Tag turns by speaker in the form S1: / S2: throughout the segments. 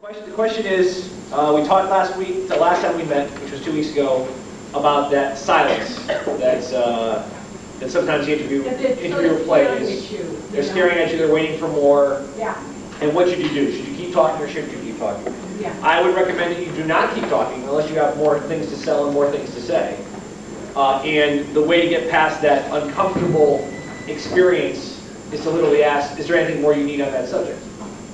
S1: The question is, we talked last week, the last time we met, which was 2 weeks ago, about that silence that sometimes the interviewer plays. They're staring at you, they're waiting for more.
S2: Yeah.
S1: And what should you do? Should you keep talking or should you keep talking?
S2: Yeah.
S1: I would recommend that you do not keep talking unless you have more things to sell and more things to say. And the way to get past that uncomfortable experience is to literally ask, is there anything more you need on that subject?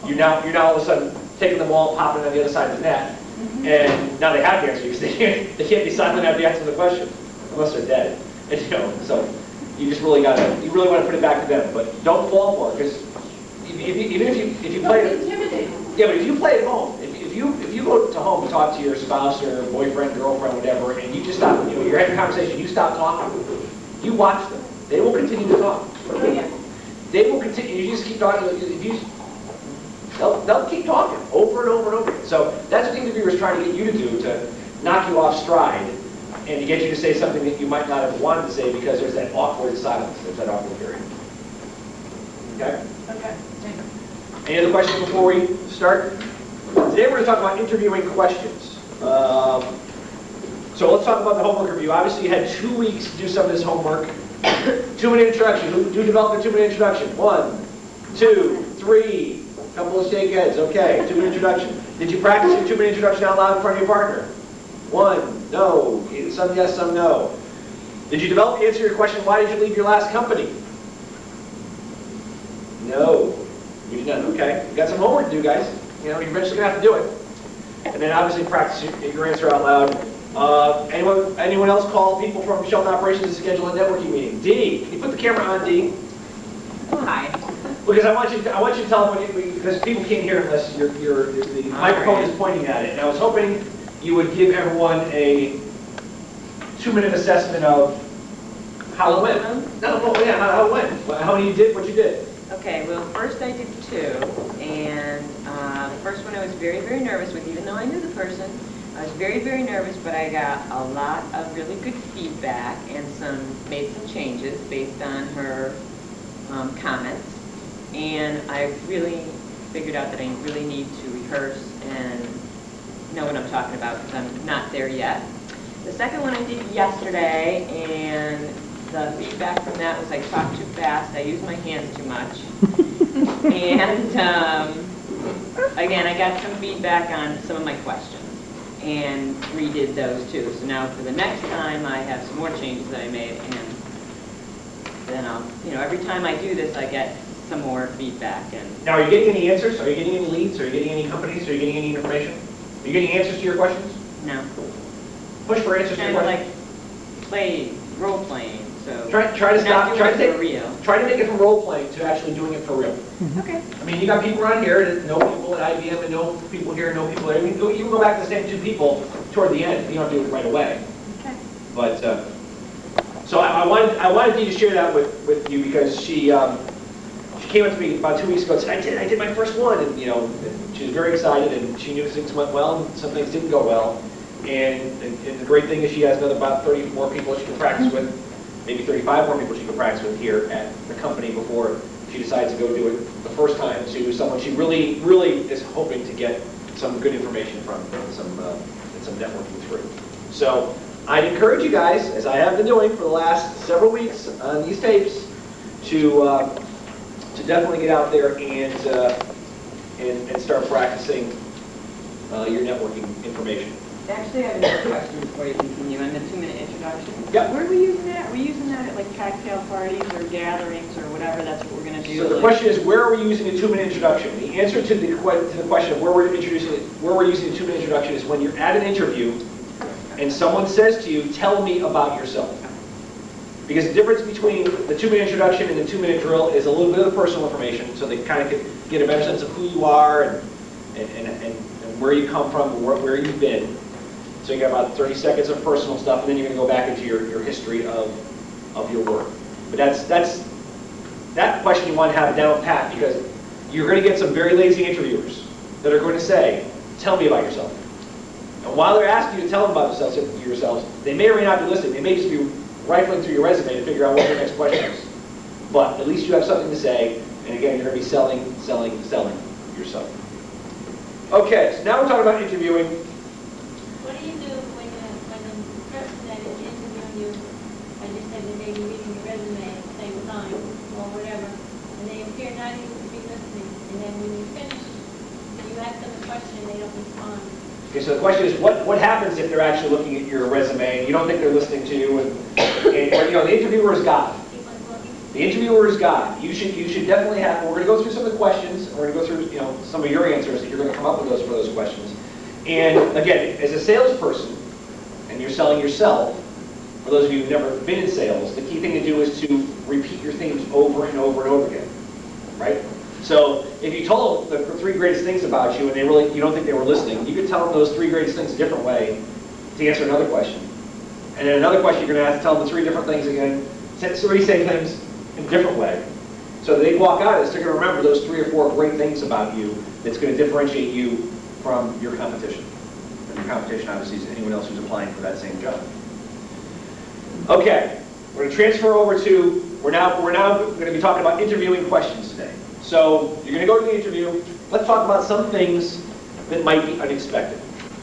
S1: You're now all of a sudden taking the ball, popping it on the other side of the net, and now they have to answer you because they can't be silent after the answer to the question unless they're dead. And, so you just really want to put it back to them, but don't fall for it because even if you play it, yeah, but if you play at home, if you go to home and talk to your spouse or boyfriend, girlfriend, whatever, and you just stop, you're having a conversation, you stop talking, you watch them. They will continue to talk. They will continue. You just keep talking. They'll keep talking over and over and over. So that's what the interviewer is trying to get you to do, to knock you off stride and to get you to say something that you might not have wanted to say because there's that awkward silence. There's that awkward period. Okay?
S2: Okay.
S1: Any other questions before we start? Today we're going to talk about interviewing questions. So let's talk about the homework review. Obviously you had 2 weeks to do some of this homework. 2-minute introduction. Who developed a 2-minute introduction? 1, 2, 3. Couple of shake heads. Okay, 2-minute introduction. Did you practice your 2-minute introduction out loud in front of your partner? 1, no. Some yes, some no. Did you develop the answer to your question, why did you leave your last company? No. You did not. Okay. You got some homework to do, guys. You're eventually going to have to do it. And then obviously practice your answer out loud. Anyone else call people from Shelton Operations to schedule a networking meeting? D. Can you put the camera on, D?
S2: Hi.
S1: Because I want you to tell them because people can't hear unless the microphone is pointing at it. And I was hoping you would give everyone a 2-minute assessment of how it went. How it went. How many you did, what you did.
S3: Okay, well, first I did 2, and the first one I was very, very nervous with, even though I knew the person. I was very, very nervous, but I got a lot of really good feedback and made some changes based on her comments. And I really figured out that I really need to rehearse and know what I'm talking about because I'm not there yet. The second one I did yesterday, and the feedback from that was I talked too fast, I used my hands too much. And again, I got some feedback on some of my questions and redid those too. So now for the next time I have some more changes that I made, and then I'll, every time I do this I get some more feedback. And
S1: now, are you getting any answers? Are you getting any leads? Are you getting any companies? Are you getting any information? Are you getting answers to your questions?
S3: No.
S1: Push for answers to your questions.
S3: Like role playing. So
S1: try to stop. Try to make it from role playing to actually doing it for real.
S3: Okay.
S1: I mean, you got people around here that know people at IBM and know people here and know people there. You can go back to the same 2 people toward the end. You don't have to do it right away.
S3: Okay.
S1: But so I wanted you to share that with you because she came up to me about 2 weeks ago and said, I did my first one, and and she was very excited, and she knew things went well and some things didn't go well. And the great thing is she has another about 30 more people she can practice with, maybe 35 more people she can practice with here at the company before she decides to go do it the first time to someone she really, really is hoping to get some good information from and some networking through. So I'd encourage you guys, as I have been doing for the last several weeks on these tapes, to definitely get out there and start practicing your networking information.
S3: Actually, I have another question before you continue on the 2-minute introduction.
S1: Yep.
S3: Where are we using that? Are we using that at like cocktail parties or gatherings or whatever? That's what we're going to do.
S1: So the question is, where are we using a 2-minute introduction? The answer to the question of where we're using a 2-minute introduction is when you're at an interview and someone says to you, "Tell me about yourself." Because the difference between the 2-minute introduction and the 2-minute drill is a little bit of the personal information, so they kind of get a better sense of who you are and where you come from and where you've been. So you got about 30 seconds of personal stuff, and then you're going to go back into your history of your work. But that question you want to have down pat, because you're going to get some very lazy interviewers that are going to say, "Tell me about yourself." And while they're asking you to tell them about yourselves, they may or may not be listening. They may just be rifling through your resume to figure out what your next question is. But at least you have something to say, and again, you're going to be selling yourself. Okay, so now we're talking about interviewing.
S2: What do you do when the person that is interviewing you, I just said that they be reading your resume at the same time, or whatever, and they appear not even to be listening, and then when you finish, you ask them a question, they don't respond.
S1: Okay, so the question is, what happens if they're actually looking at your resume and you don't think they're listening to you, or, you know, the interviewer is God.
S2: Keep on talking.
S1: The interviewer is God. You should definitely have. We're going to go through some of the questions. We're going to go through, you know, some of your answers that you're going to come up with for those questions. And again, as a salesperson, and you're selling yourself, for those of you who've never been in sales, the key thing to do is to repeat your themes over and over and over again, right? So if you told them the 3 greatest things about you and you don't think they were listening, you could tell them those 3 greatest things a different way to answer another question. And then another question, you're going to have to tell them the 3 different things again, 3 same things in a different way. So that they walk out of this, they're going to remember those 3 or 4 great things about you that's going to differentiate you from your competition. And your competition, obviously, is anyone else who's applying for that same job. Okay, we're going to transfer over to, we're now going to be talking about interviewing questions today. So you're going to go to the interview. Let's talk about some things that might be unexpected.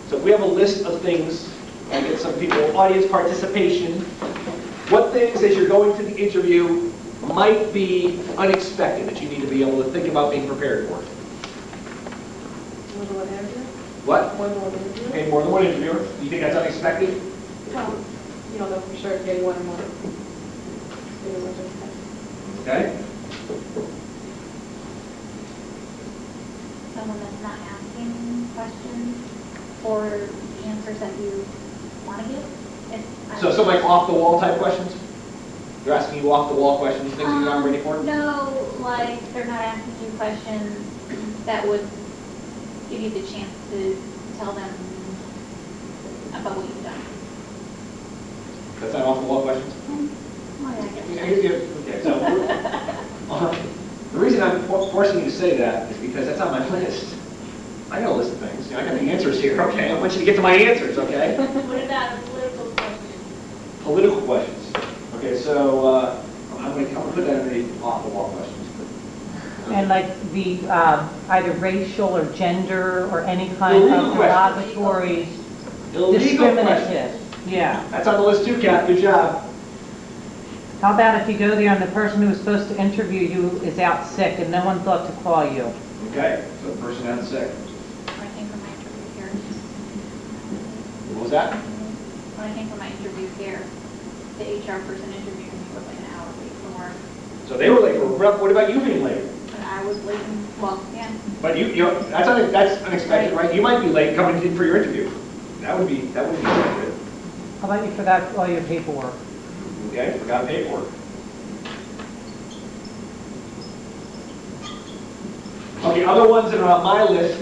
S1: So if we have a list of things, and get some people, audience participation, what things as you're going to the interview might be unexpected that you need to be able to think about being prepared for?
S4: More than one interview?
S1: What?
S4: More than one interview?
S1: Okay, more than one interviewer. You think that's unexpected?
S4: Well, you don't know for sure if getting one or more.
S1: Okay.
S5: Someone that's not asking questions or the answers that you want to give.
S1: So like off-the-wall type questions? They're asking you off-the-wall questions, things you're not ready for?
S5: No, like they're not asking you questions that would give you the chance to tell them about what you've done.
S1: That's not off-the-wall questions?
S5: Well, yeah, I guess.
S1: Okay, so the reason I'm forcing you to say that is because that's on my list. I got a list of things. You know, I got the answers here. Okay, I want you to get to my answers. Okay.
S2: What about a political question?
S1: Political questions. Okay, so I'm going to put that in the off-the-wall questions.
S6: And like the either racial or gender or any kind
S1: Illegal
S6: of
S1: questions.
S6: derogatory,
S1: Illegal questions.
S6: discriminative. Yeah.
S1: That's on the list too, Kat. Good job.
S6: How about if you go there and the person who was supposed to interview you is out sick and no one thought to call you?
S1: Okay, so the person out sick.
S5: When I came for my interview here.
S1: What was that?
S5: When I came for my interview here, the HR person interviewed me was like an hour late for work.
S1: So they were late for work. What about you being late?
S5: But I was late, well, yeah.
S1: But you know, that's unexpected, right? You might be late coming in for your interview. That would be good.
S6: How about you forgot all your paperwork?
S1: Okay, forgot paperwork. Okay, other ones that are on my list,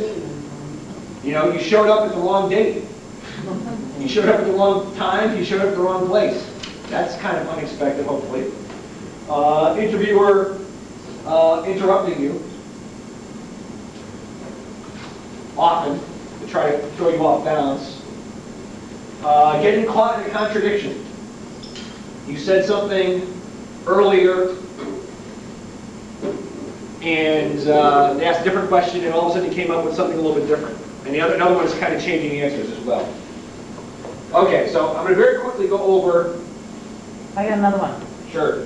S1: you know, you showed up at the wrong date. You showed up at the wrong time, you showed up at the wrong place. That's kind of unexpected, hopefully. Interviewer interrupting you, often, to try to throw you off balance. Getting caught in a contradiction. You said something earlier, and they asked a different question, and all of a sudden you came up with something a little bit different. And another one is kind of changing answers as well. Okay, so I'm going to very quickly go over.
S6: I got another one.
S1: Sure.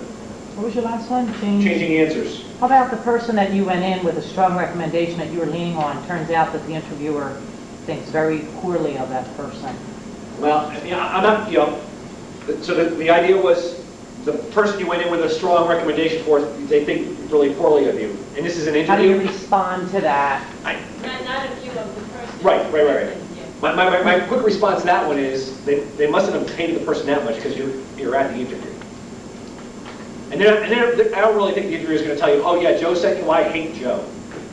S6: What was your last one?
S1: Changing answers.
S6: How about the person that you went in with a strong recommendation that you were leaning on? Turns out that the interviewer thinks very poorly of that person.
S1: Well, I'm not, you know, so the idea was the person you went in with a strong recommendation for, they think really poorly of you. And this is an
S6: How do you
S1: interview?
S6: respond to that?
S2: Not a view of the person.
S1: Right.
S2: Yeah.
S1: My quick response to that one is they mustn't have hated the person that much because you're at the interview. And then I don't really think the interviewer is going to tell you, oh yeah, Joe sent you, I hate Joe.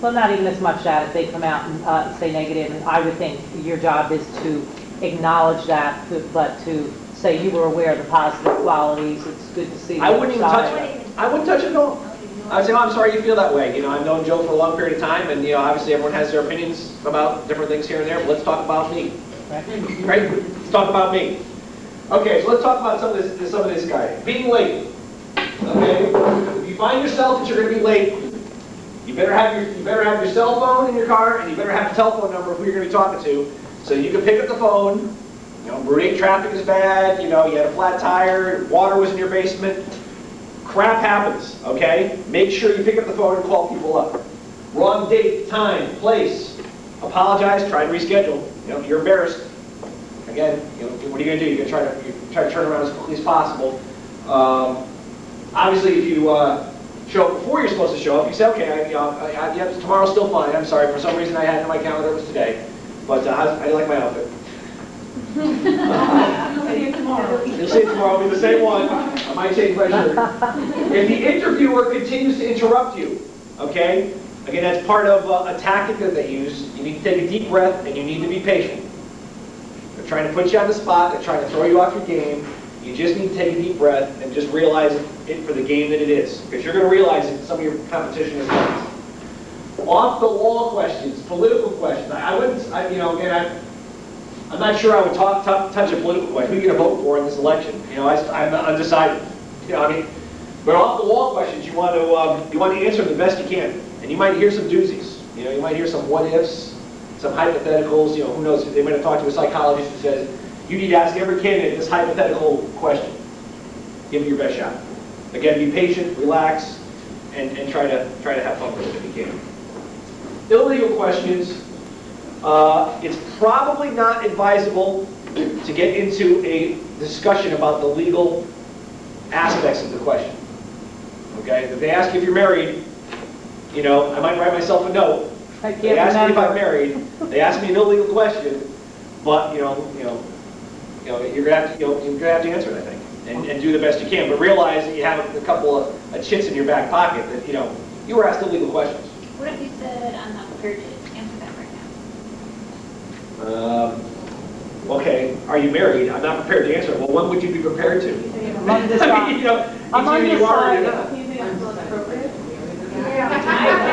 S6: Well, not even as much that if they come out and say negative, and I would think your job is to acknowledge that, but to say you were aware of the positive qualities, it's good to see.
S1: I wouldn't even touch it. I wouldn't touch it at all. I would say, oh, I'm sorry you feel that way. You know, I've known Joe for a long period of time, and you know, obviously everyone has their opinions about different things here and there, but let's talk about me. Right? Let's talk about me. Okay, so let's talk about some of this guy. Being late. Okay? If you find yourself that you're going to be late, You better have your cell phone in your car, and you better have the telephone number of who you're going to be talking to, so you can pick up the phone. You know, Route 8 traffic is bad. You know, you had a flat tire, water was in your basement. Crap happens. Okay, make sure you pick up the phone and call people up. Wrong date, time, place. Apologize. Try and reschedule. You know, if you're embarrassed. Again, you know, what are you going to do? You're going to try to turn around as quickly as possible. Obviously, if you show up before you're supposed to show up, you say, okay, yeah, tomorrow's still fine. I'm sorry, for some reason I had it in my calendar, it was today. But I like my outfit.
S4: You'll see you tomorrow.
S1: You'll see it tomorrow, it'll be the same one. I might change my shirt. If the interviewer continues to interrupt you, okay? Again, that's part of a tactic that they use. You need to take a deep breath and you need to be patient. They're trying to put you on the spot, they're trying to throw you off your game. You just need to take a deep breath and just realize it for the game that it is. Because you're going to realize that some of your competition is not. Off the wall questions, political questions. I'm not sure I would touch a political question. Who are you going to vote for in this election? You know, I'm undecided. You know, I mean, but off the wall questions, you want to answer them the best you can, and you might hear some doozies. You know, you might hear some what ifs, some hypotheticals. You know, who knows? They might have talked to a psychologist who says you need to ask every candidate this hypothetical question. Give it your best shot. Again, be patient, relax, and try to have fun with it if you can. Illegal questions. It's probably not advisable to get into a discussion about the legal aspects of the question. Okay? If they ask you if you're married, you know, I might write myself a note. They ask me if I'm married. They ask me an illegal question, but you're gonna have to answer it, I think, and do the best you can. But realize that you have a couple of chits in your back pocket that you were asked illegal questions.
S5: What if you said, I'm not prepared to answer that right now?
S1: Okay, are you married? I'm not prepared to answer it. Well, when would you be prepared to?
S6: I'm undecided. I'm undecided.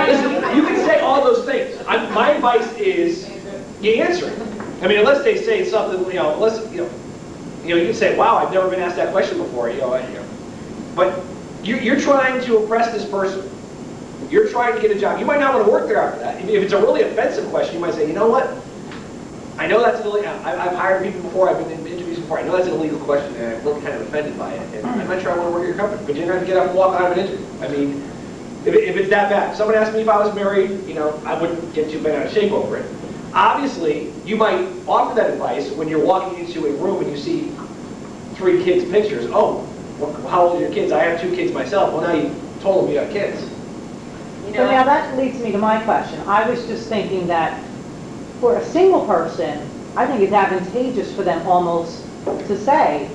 S1: Listen, you can say all those things. My advice is you answer it. I mean, unless they say something, you can say, "Wow, I've never been asked that question before." But you're trying to impress this person. You're trying to get a job. You might not want to work there after that. If it's a really offensive question, you might say, "You know what? I know that's an illegal. I've hired people before. I've been in interviews before. I know that's an illegal question, and I'm really kind of offended by it. And I'm not sure I want to work at your company." But you're going to get up and walk out of an interview. I mean, if it's that bad. If someone asked me if I was married, I wouldn't get too bent out of shape over it. Obviously, you might offer that advice when you're walking into a room and you see 3 kids' pictures. Oh, how old are your kids? I have 2 kids myself. Well, now you told them you have kids.
S6: So now that leads me to my question. I was just thinking that for a single person, I think it's advantageous for them almost to say,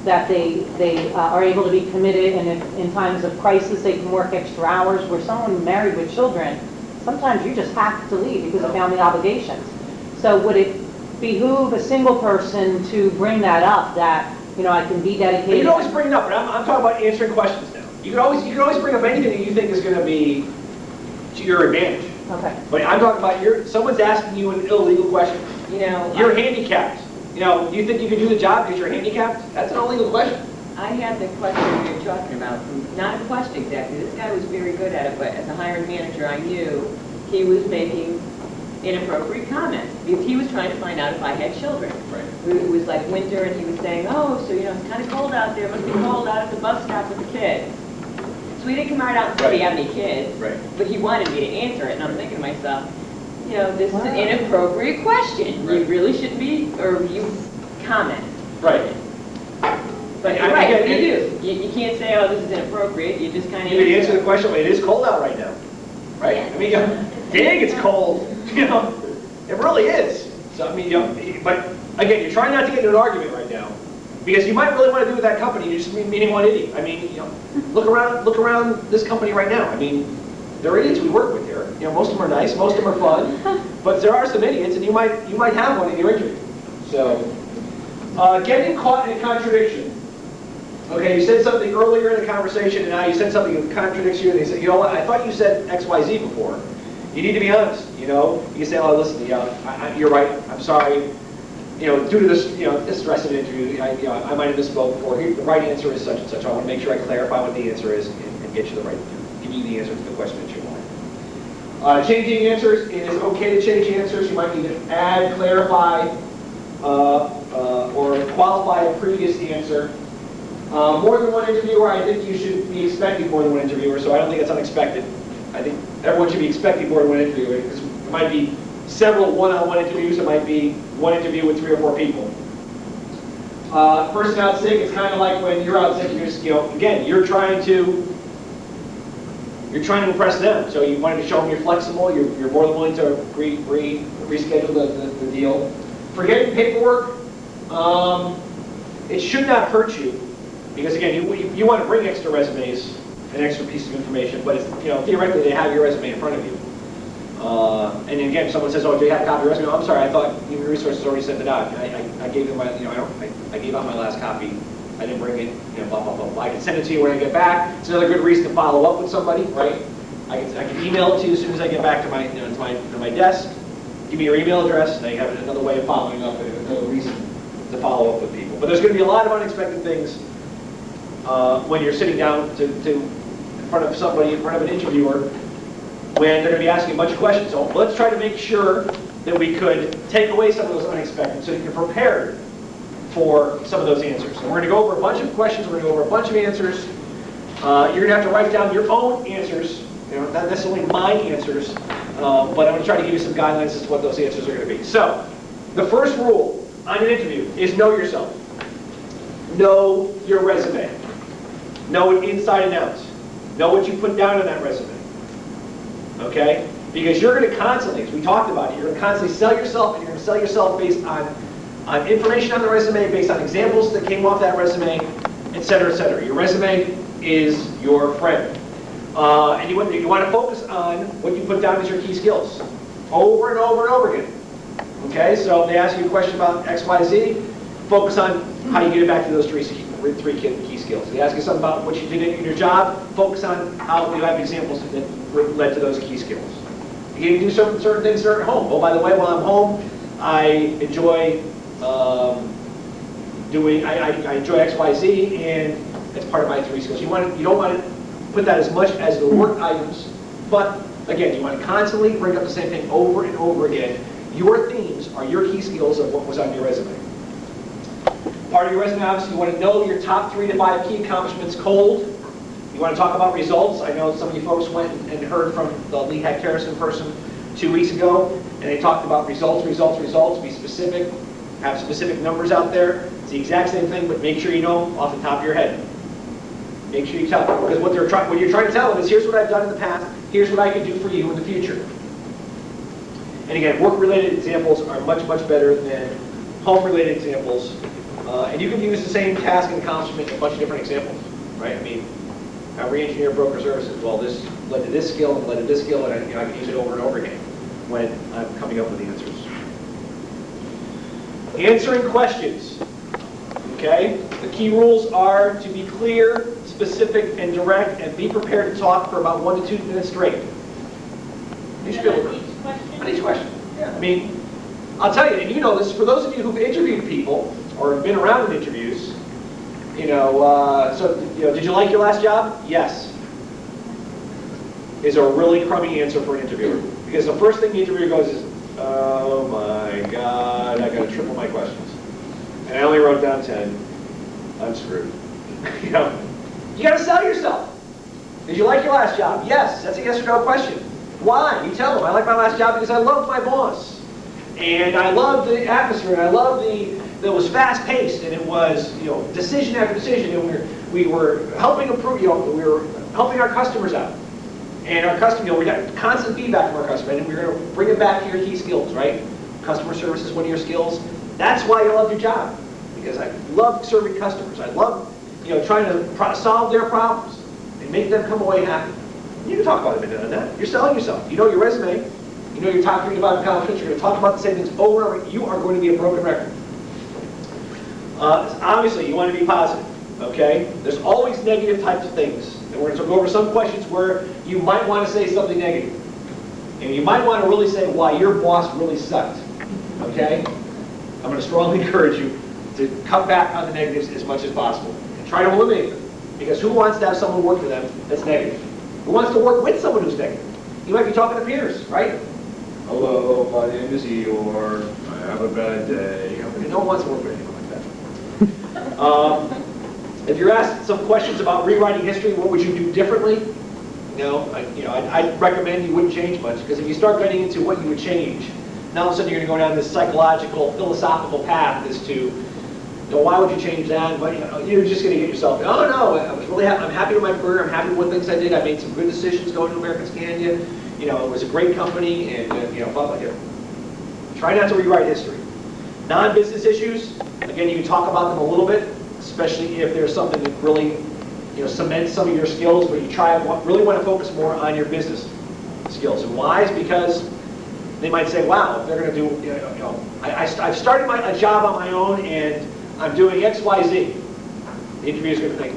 S6: that they are able to be committed, and if in times of crisis they can work extra hours. Where someone married with children, sometimes you just have to leave because of family obligations. So would it behoove a single person to bring that up, that, I can be dedicated?
S1: But you can always bring it up, but I'm talking about answering questions now. You can always bring up anything that you think is going to be to your advantage.
S6: Okay.
S1: But I'm talking about someone's asking you an illegal question. You're handicapped. Do you think you can do the job because you're handicapped? That's an illegal question.
S3: I had the question you're talking about, not a question exactly. This guy was very good at it, but as a hiring manager, I knew he was making inappropriate comments because he was trying to find out if I had children.
S1: Right.
S3: It was like winter, and he was saying, "Oh, so it's kind of cold out there. It must be cold out at the bus stop with the kids." So he didn't come right out and say, "Do you have any kids?"
S1: Right.
S3: But he wanted me to answer it, and I'm thinking to myself, this is an inappropriate question.
S1: Right.
S3: You really shouldn't be, or you comment.
S1: Right.
S3: But you're right, you do. You can't say, "Oh, this is inappropriate." You just kind of
S1: You can answer the question, but it is cold out right now. Right? I mean, dang, it's cold. It really is. So, I mean, but again, you're trying not to get into an argument right now. Because you might really want to do with that company, you're just meeting one idiot. I mean, look around this company right now. I mean, they're idiots we work with here. Most of them are nice, most of them are fun, but there are some idiots, and you might have one in your interview. So, getting caught in a contradiction. Okay, you said something earlier in the conversation, and now you said something that contradicts you, and they say, "You know what? I thought you said X, Y, Z before." You need to be honest. You say, "Oh, listen, you're right. I'm sorry. Due to this, this stress of an interview, I might have misspoke before. Here, the right answer is such and such. I want to make sure I clarify what the answer is and get you give you the answer to the question that you want." Changing answers, it is okay to change answers. You might need to add, clarify, or qualify a previous answer. More than one interviewer, I think you should be expecting more than one interviewer, so I don't think it's unexpected. I think everyone should be expecting more than one interviewer, because it might be several one-on-one interviews, it might be one interview with 3 or 4 people. Person out sick, it's kind of like when you're out sick, you're just, again, you're trying to impress them. So you wanted to show them you're flexible, you're more than willing to reschedule the deal. Forgetting paperwork, it should not hurt you, because again, you want to bring extra resumes and extra pieces of information, but it's, theoretically they have your resume in front of you. And then again, if someone says, "Oh, do you have a copy of your resume?" "Oh, I'm sorry, I thought Human Resources already sent it out. I gave them my, I gave out my last copy. I didn't bring it, blah, blah, blah, blah. I can send it to you when I get back." It's another good reason to follow up with somebody, right? I can email it to you as soon as I get back to my desk. Give me your email address, and I have another way of following up, and another reason to follow up with people. But there's going to be a lot of unexpected things when you're sitting down in front of somebody, in front of an interviewer, when they're going to be asking a bunch of questions. So let's try to make sure that we could take away some of those unexpected, so that you're prepared for some of those answers. And we're going to go over a bunch of questions, we're going to go over a bunch of answers. You're going to have to write down your own answers, not necessarily my answers, but I'm going to try to give you some guidelines as to what those answers are going to be. So, the first rule on an interview is know yourself. Know your resume. Know it inside and out. Know what you put down on that resume. Okay? Because you're going to constantly, as we talked about it, you're going to constantly sell yourself, and you're going to sell yourself based on information on the resume, based on examples that came off that resume, et cetera, et cetera. Your resume is your friend. And you want to focus on what you put down as your key skills, over and over and over again. Okay, so if they ask you a question about X, Y, Z, focus on how you get it back to those three key skills. If they ask you something about what you did in your job, focus on how you have examples that led to those key skills. You can do certain things that are at home. Oh, by the way, while I'm home, I enjoy I enjoy X, Y, Z, and it's part of my 3 skills. You don't want to put that as much as the work items, but again, you want to constantly bring up the same thing over and over again. Your themes are your key skills of what was on your resume. Part of your resume, obviously, you want to know your top 3 to 5 key accomplishments cold. You want to talk about results. I know some of you folks went and heard from the Lee Heck Harrison person 2 weeks ago, and they talked about results, results, results. Be specific. Have specific numbers out there. It's the exact same thing, but make sure you know off the top of your head. Make sure you tell them. Because what you're trying to tell them is, here's what I've done in the past, here's what I can do for you in the future. And again, work-related examples are much, much better than home-related examples. And you can use the same task and accomplishment in a bunch of different examples, right? I mean, I re-engineer broker services. Well, this led to this skill and led to this skill, and I can use it over and over again when I'm coming up with the answers. Answering questions. Okay? The key rules are to be clear, specific, and direct, and be prepared to talk for about 1 to 2 minutes straight. You should be able to. On each question. Yeah. I mean, I'll tell you, and you know this, for those of you who've interviewed people or have been around in interviews, did you like your last job? Yes. Is a really crummy answer for an interviewer. Because the first thing the interviewer goes is, "Oh my God, I got to triple my questions. And I only wrote down 10. I'm screwed." You got to sell yourself. Did you like your last job? Yes. That's a yes or no question. Why? You tell them, "I like my last job because I loved my boss. And I loved the atmosphere, and I loved it was fast-paced, and it was, decision after decision, and we were helping improve, we were helping our customers out. And our customer, we got constant feedback from our customer, and we're going to bring it back to your key skills, right? Customer service is one of your skills. That's why you love your job, because I love serving customers. I love, trying to solve their problems and make them come away happy." You can talk about a minute on that. You're selling yourself. You know your resume. You know your top 3 to 5 accomplishments. You're going to talk about the same things over and over. You are going to be a broken record. Obviously, you want to be positive. Okay? There's always negative types of things. And we're going to go over some questions where you might want to say something negative. And you might want to really say why your boss really sucked. Okay? I'm going to strongly encourage you to cut back on the negatives as much as possible. And try to eliminate them. Because who wants to have someone work for them that's negative? Who wants to work with someone who's negative? You might be talking to peers, right?
S7: Hello, my name is Eeyore. I have a bad day.
S1: No one wants to work with anyone like that. If you're asked some questions about rewriting history, what would you do differently? I'd recommend you wouldn't change much, because if you start getting into what you would change, now all of a sudden you're going to go down this psychological, philosophical path as to, why would you change that? But, you're just going to get yourself, oh no, I'm happy with my career, I'm happy with what things I did, I made some good decisions going to American Scania, it was a great company, and, blah, blah, blah. Try not to rewrite history. Non-business issues, again, you can talk about them a little bit, especially if there's something that really, cements some of your skills, but you really want to focus more on your business skills. And why? Is because they might say, wow, if they're going to do, I've started a job on my own and I'm doing X, Y, Z. The interviewer's going to think,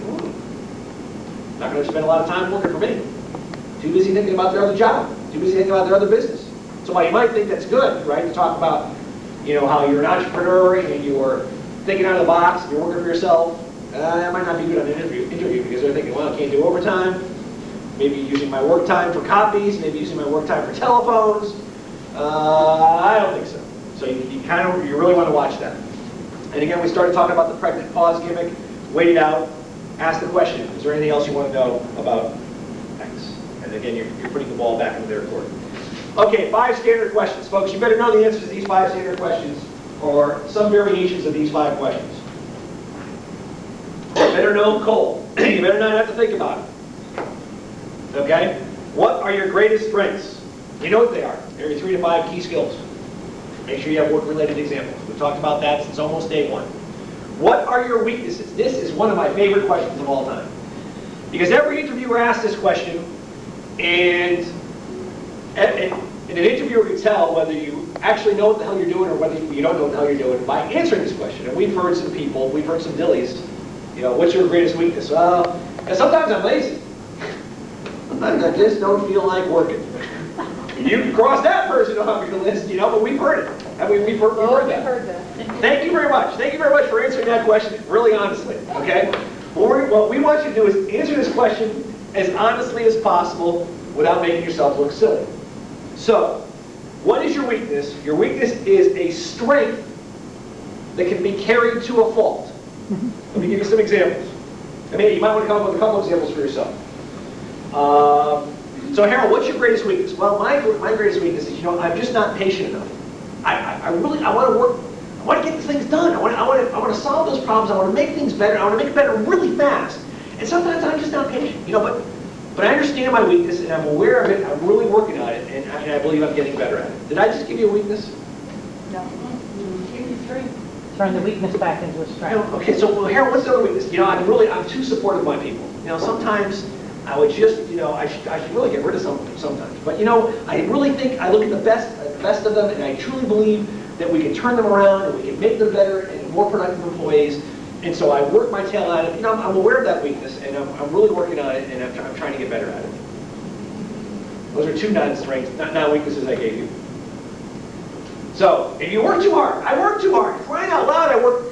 S1: not going to spend a lot of time working for me. Too busy thinking about their other job. Too busy thinking about their other business. So while you might think that's good, right, to talk about, how you're an entrepreneur and you're thinking out of the box, and you're working for yourself, that might not be good on an interview because they're thinking, well, I can't do overtime. Maybe using my work time for copies, maybe using my work time for telephones. I don't think so. So you really want to watch that. And again, we started talking about the pregnant pause gimmick. Wait it out. Ask the question. Is there anything else you want to know about X? And again, you're putting the ball back into their court. Okay, 5 standard questions. Folks, you better know the answers to these 5 standard questions or some variations of these 5 questions. You better know them cold. You better not have to think about it. Okay? What are your greatest strengths? You know what they are. They're your 3 to 5 key skills. Make sure you have work-related examples. We've talked about that since almost day 1. What are your weaknesses? This is one of my favorite questions of all time. Because every interviewer asks this question, and an interviewer can tell whether you actually know what the hell you're doing or whether you don't know what the hell you're doing by answering this question. And we've heard some dillies, what's your greatest weakness? Well, and sometimes I'm lazy. Sometimes I just don't feel like working. You can cross that person off your list, but we've heard it. I mean, we've heard that. Thank you very much. Thank you very much for answering that question, really honestly, okay? What we want you to do is answer this question as honestly as possible without making yourself look silly. So, what is your weakness? Your weakness is a strength that can be carried to a fault. Let me give you some examples. I mean, you might want to come up with a couple of examples for yourself. So Harold, what's your greatest weakness? Well, my greatest weakness is, I'm just not patient enough. I want to work, I want to get things done. I want to solve those problems. I want to make things better. I want to make it better really fast. And sometimes I'm just not patient, but I understand my weakness and I'm aware of it. I'm really working on it, and I believe I'm getting better at it. Did I just give you a weakness?
S4: No. Give you strength.
S6: Turn the weakness back into a strength.
S1: Okay, so Harold, what's the other weakness? I'm too supportive of my people. Sometimes I would just, I should really get rid of some of them sometimes. But I really think I look at the best of them, and I truly believe that we can turn them around and we can make them better and more productive employees. And so I work my tail out of it. I'm aware of that weakness, and I'm really working on it, and I'm trying to get better at it. Those are 2 non-strengths, not weaknesses I gave you. So, if you work too hard, I work too hard. Crying out loud, I work,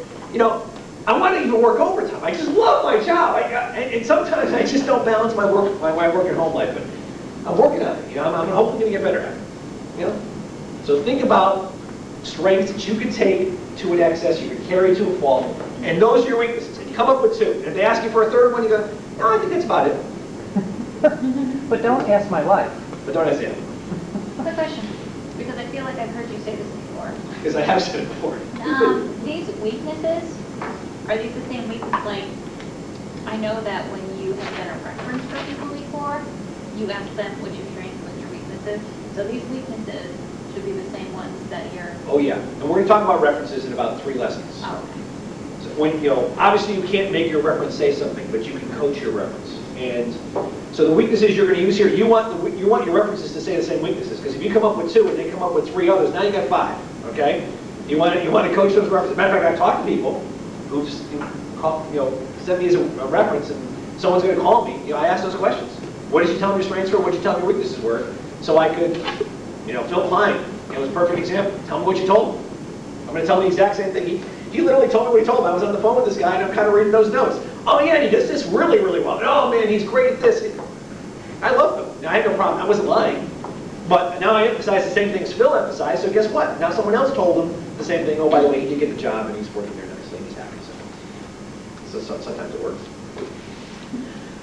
S1: I want to even work overtime. I just love my job. And sometimes I just don't balance my work and home life, but I'm working on it. I'm hopefully going to get better at it. So think about strengths that you can take to an excess, you can carry to a fault, and those are your weaknesses. And you come up with 2. And if they ask you for a 3rd one, you go, no, I think that's about it.
S6: But don't ask my wife.
S1: But don't ask him.
S5: Quick question, because I feel like I've heard you say this before.
S1: Because I have said it before.
S5: These weaknesses, are these the same weaknesses, like, I know that when you have done a reference for people before, you ask them what's your strengths, what's your weaknesses. So these weaknesses should be the same ones that you're...
S1: Oh yeah, and we're going to talk about references in about 3 lessons.
S5: Oh, okay.
S1: So when, obviously you can't make your reference say something, but you can coach your reference. And so the weaknesses you're going to use here, you want your references to say the same weaknesses, because if you come up with 2 and they come up with 3 others, now you got 5. Okay? You want to coach those references. Matter of fact, I've talked to people who just send me as a reference, and someone's going to call me. I ask those questions. What did you tell me your strengths were? What did you tell me your weaknesses were? So I could, Phil Klein, was a perfect example. Tell me what you told him. I'm going to tell him the exact same thing. He literally told me what he told him. I was on the phone with this guy, and I'm kind of reading those notes. Oh yeah, and he does this really, really well. And, oh man, he's great at this. I love him. Now, I had no problem. I wasn't lying. But now I emphasize the same things Phil emphasized, so guess what? Now someone else told him the same thing. Oh, by the way, he did get the job and he's working there nicely and he's happy. So sometimes it works.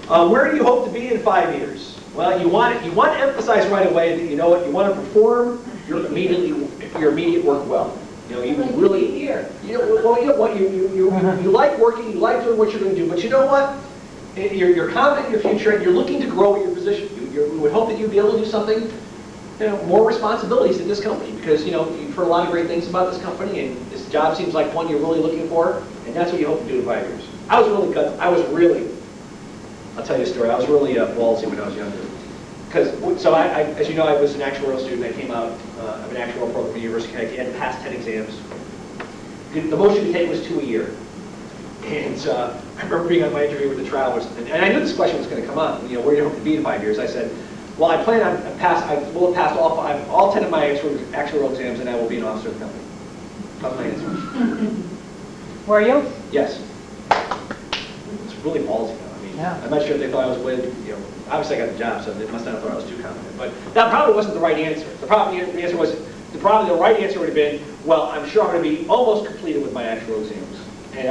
S1: Where do you hope to be in 5 years? Well, you want to emphasize right away that you know what, you want to perform your immediate work well. You know, you really
S4: here.
S1: you know, well, you know what, you like working, you like doing what you're going to do, but you know what? You're confident in your future and you're looking to grow in your position. You would hope that you'd be able to do something, you know, more responsibilities at this company because, you know, you've heard a lot of great things about this company and this job seems like one you're really looking for, and that's what you hope to do in 5 years. I'll tell you a story. I was really ballsy when I was younger. So as you know, I was an actuarial student. I came out of an actuarial program at the University of Connecticut. I had passed 10 exams. The most you could take was 2 a year. And I remember being on my interview with the travelers, and I knew this question was going to come up. You know, where do you hope to be in 5 years? I said, well, I plan on I will have passed all 10 of my actuarial exams, and I will be an officer of the company. That was my answer.
S6: Were you?
S1: Yes. It's really ballsy.
S6: Yeah.
S1: I'm not sure if they thought I was way, you know, obviously I got the job, so they must not have thought I was too confident. But that probably wasn't the right answer. The right answer would have been, well, I'm sure I'm going to be almost completed with my actual exams. And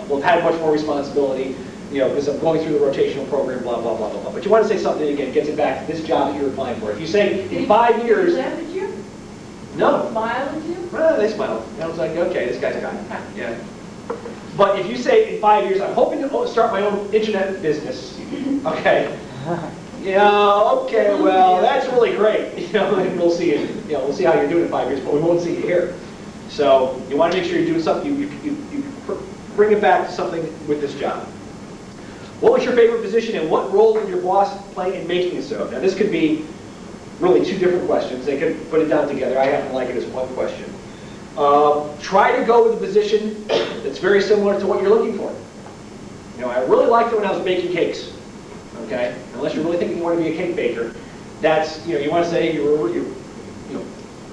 S1: we'll have had much more responsibility, you know, because I'm going through the rotational program, blah, blah, blah, blah, blah. But you want to say something, again, gets it back to this job that you're applying for. If you say, in 5 years...
S4: Did they laugh at you?
S1: No.
S4: Smile at you?
S1: Well, they smiled. I was like, okay, this guy's a guy. Yeah. But if you say in 5 years, I'm hoping to start my own internet business, okay? Yeah, okay, well, that's really great. You know, and we'll see it. You know, we'll see how you're doing in 5 years, but we won't see you here. So you want to make sure you're doing something. You bring it back to something with this job. What was your favorite position, and what role did your boss play in making it so? Now, this could be really 2 different questions. They could put it down together. I happen to like it as one question. Try to go with a position that's very similar to what you're looking for. You know, I really liked it when I was baking cakes. Okay, unless you're really thinking you want to be a cake baker, that's, you know, you want to say you're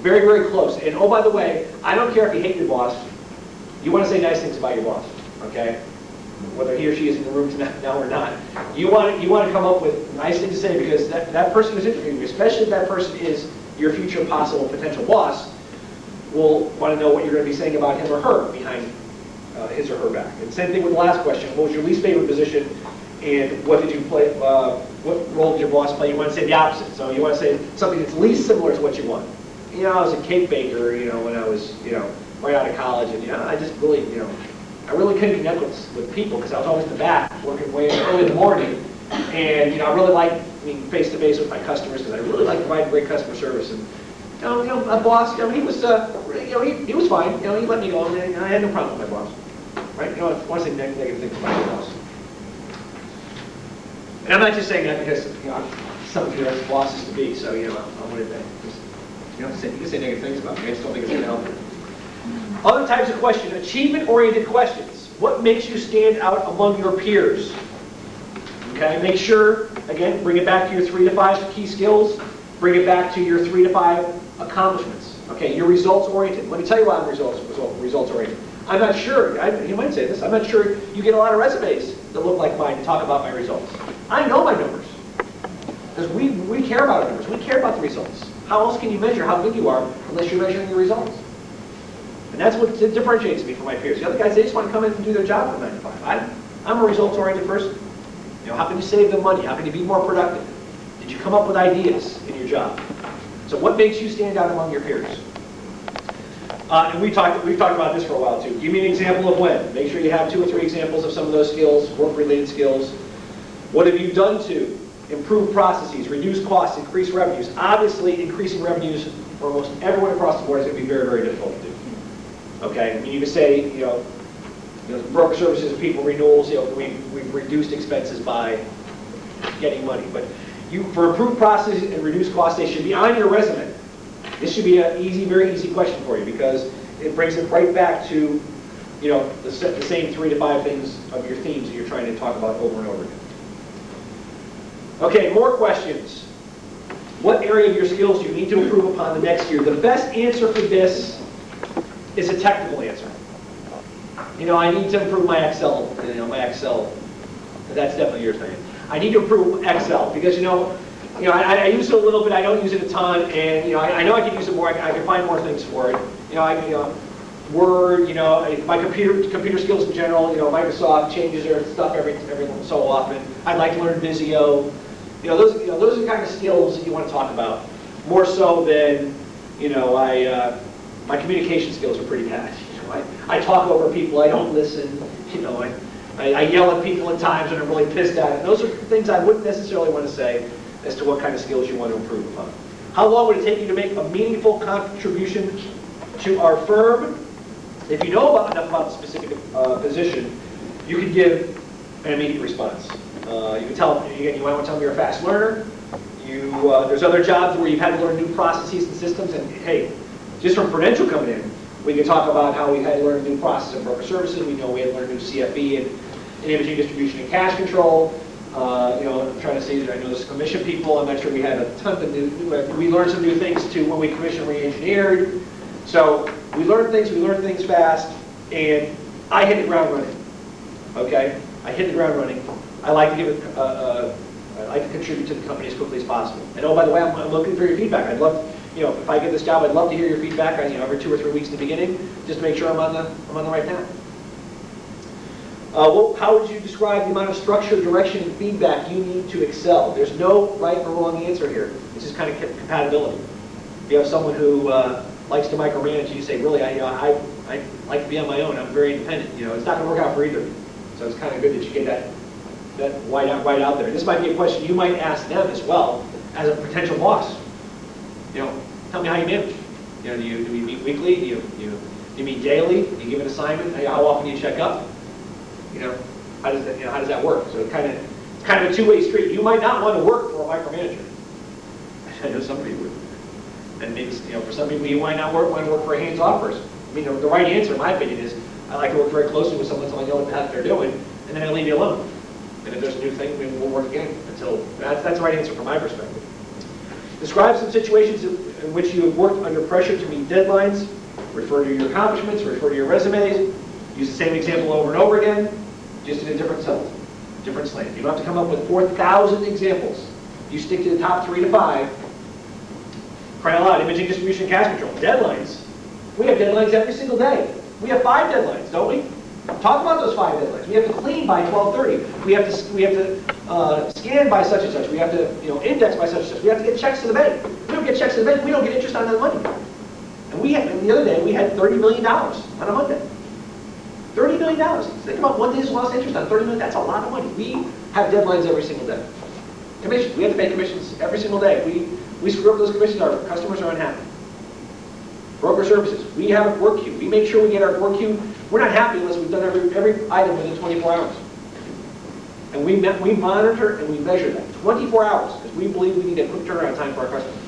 S1: very, very close. And oh, by the way, I don't care if you hate your boss. You want to say nice things about your boss. Okay, whether he or she is in the room now or not, you want to come up with nice things to say because that person who's interviewing you, especially if that person is your future possible potential boss, will want to know what you're going to be saying about him or her behind his or her back. And same thing with the last question. What was your least favorite position, and what did you play? What role did your boss play? You want to say the opposite. So you want to say something that's least similar to what you want. You know, I was a cake baker. You know, when I was right out of college, and I just really I really couldn't connect with people because I was always in the back working way early in the morning, and I really liked being face to face with my customers because I really like providing great customer service. And my boss, he was, he was fine. He let me go, and I had no problem with my boss. Right? I want to say negative things about your boss. And I'm not just saying that because some of you are bosses to be, so I'm going to you can say negative things about me. I just don't think it's going to help you. Other types of questions, achievement-oriented questions. What makes you stand out among your peers? Okay, make sure, again, bring it back to your 3 to 5 key skills. Bring it back to your 3 to 5 accomplishments. Okay, you're results-oriented. Let me tell you why I'm results-oriented. I'm not sure, you might say this, I'm not sure you get a lot of resumes that look like mine to talk about my results. I know my numbers. Because we care about our numbers. We care about the results. How else can you measure how good you are unless you're measuring your results? And that's what differentiates me from my peers. The other guys, they just want to come in and do their job from 9 to 5. I'm a results-oriented person. How can you save them money? How can you be more productive? Did you come up with ideas in your job? So what makes you stand out among your peers? And we've talked about this for a while too. Give me an example of when. Make sure you have 2 or 3 examples of some of those skills, work-related skills. What have you done to improve processes, reduce costs, increase revenues? Obviously, increasing revenues for almost everyone across the board is going to be very, very difficult to do. Okay, I mean, you could say, broker services, people renewals, we've reduced expenses by getting money. But for improved processes and reduced costs, they should be on your resume. This should be an easy, very easy question for you because it brings it right back to, the same 3 to 5 things of your themes that you're trying to talk about over and over again. Okay, more questions. What area of your skills do you need to improve upon the next year? The best answer for this is a technical answer. I need to improve my Excel, That's definitely your thing. I need to improve Excel because, You know, I use it a little bit, I don't use it a ton, and, you know, I know I could use it more, I can find more things for it. You know, Word, you know, my computer skills in general, you know, Microsoft changes their stuff every so often. I'd like to learn Visio. Those are the kind of skills that you want to talk about, more so than, you know, my communication skills are pretty bad. You know, I talk over people, I don't listen, you know, I yell at people at times when I'm really pissed at it. Those are things I wouldn't necessarily want to say as to what kind of skills you want to improve upon. How long would it take you to make a meaningful contribution to our firm? If you know enough about the specific position, you could give an immediate response. You can tell them, again, you might want to tell them you're a fast learner. There's other jobs where you've had to learn new processes and systems, and hey, just from Prudential coming in, we could talk about how we had to learn a new process in broker services. We know we had to learn new CFE and imaging distribution and cash control. You know, I'm trying to say that I know there's commission people. I'm not sure we had a ton of we learned some new things too when we commission re-engineered. So we learn things fast, and I hit the ground running. Okay, I hit the ground running. I like to give it. I like to contribute to the company as quickly as possible. And oh, by the way, I'm looking for your feedback. I'd love, you know, if I get this job, I'd love to hear your feedback. You know, every 2 or 3 weeks in the beginning, just to make sure I'm on the right path. How would you describe the amount of structure, direction, and feedback you need to excel? There's no right or wrong answer here. It's just kind of compatibility. If you have someone who likes to micromanage, you say, really, I like to be on my own. I'm very independent. You know, it's not going to work out for either of you. So it's kind of good that you get that right out there. This might be a question you might ask them as well as a potential boss. You know, tell me how you manage. You know, do we meet weekly? Do you meet daily? Do you give an assignment? How often do you check up? You know, how does that work? So it's kind of a two-way street. You might not want to work for a micromanager. I know some people would. And maybe, you know, for some people you might not want to work for a hands-off person. I mean, the right answer, in my opinion, is I like to work very closely with someone so I know what the heck they're doing, and then I leave you alone. And if there's a new thing, we'll work again until that's the right answer from my perspective. Describe some situations in which you have worked under pressure to meet deadlines. Refer to your accomplishments, refer to your resumes. Use the same example over and over again, just in a different slant. You don't have to come up with 4,000 examples. You stick to the top 3 to 5. Crying out loud, imaging, distribution, cash control. Deadlines. We have deadlines every single day. We have 5 deadlines, don't we? Talk about those 5 deadlines. We have to clean by 12:30. We have to scan by such and such. We have to, you know, index by such and such. We have to get checks to the bank. If we don't get checks to the bank, we don't get interest on that money. And the other day we had $30 million on a Monday. $30 million. Think about one day's lost interest on $30 million. That's a lot of money. We have deadlines every single day. Commissions. We have to pay commissions every single day. If we screw up those commissions, our customers are unhappy. Broker services. We have a work queue. We make sure we get our work queue. We're not happy unless we've done every item within 24 hours. And we monitor and we measure that. 24 hours, because we believe we need a quick turnaround time for our customers.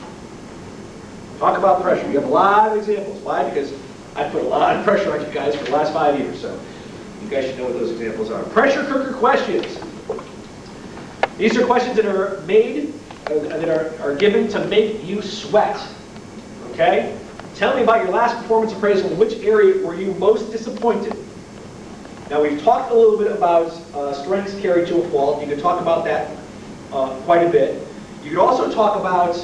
S1: Talk about pressure. You have a lot of examples. Why? Because I put a lot of pressure on you guys for the last 5 years, so you guys should know what those examples are. Pressure cooker questions. These are questions that are made, that are given to make you sweat. Okay? Tell me about your last performance appraisal. In which area were you most disappointed? Now, we've talked a little bit about strengths carried to a fault. You could talk about that quite a bit. You could also talk about,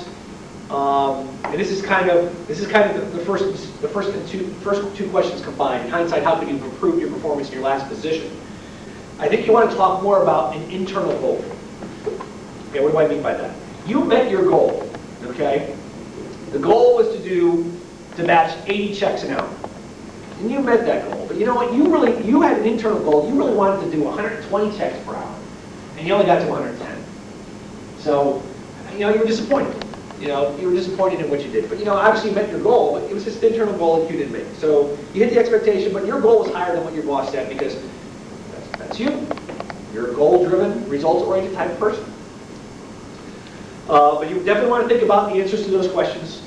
S1: and this is kind of the first two questions combined. In hindsight, how could you improve your performance in your last position? I think you want to talk more about an internal goal. Okay, what do I mean by that? You met your goal. Okay, the goal was to batch 80 checks an hour. And you met that goal. But you know what? You had an internal goal. You really wanted to do 120 checks per hour. And you only got to 110. So, you know, you were disappointed. You know, you were disappointed in what you did. But, you know, obviously you met your goal, but it was just an internal goal that you didn't make. So you hit the expectation, but your goal was higher than what your boss said because that's you. You're a goal-driven, results-oriented type of person. But you definitely want to think about the answers to those questions.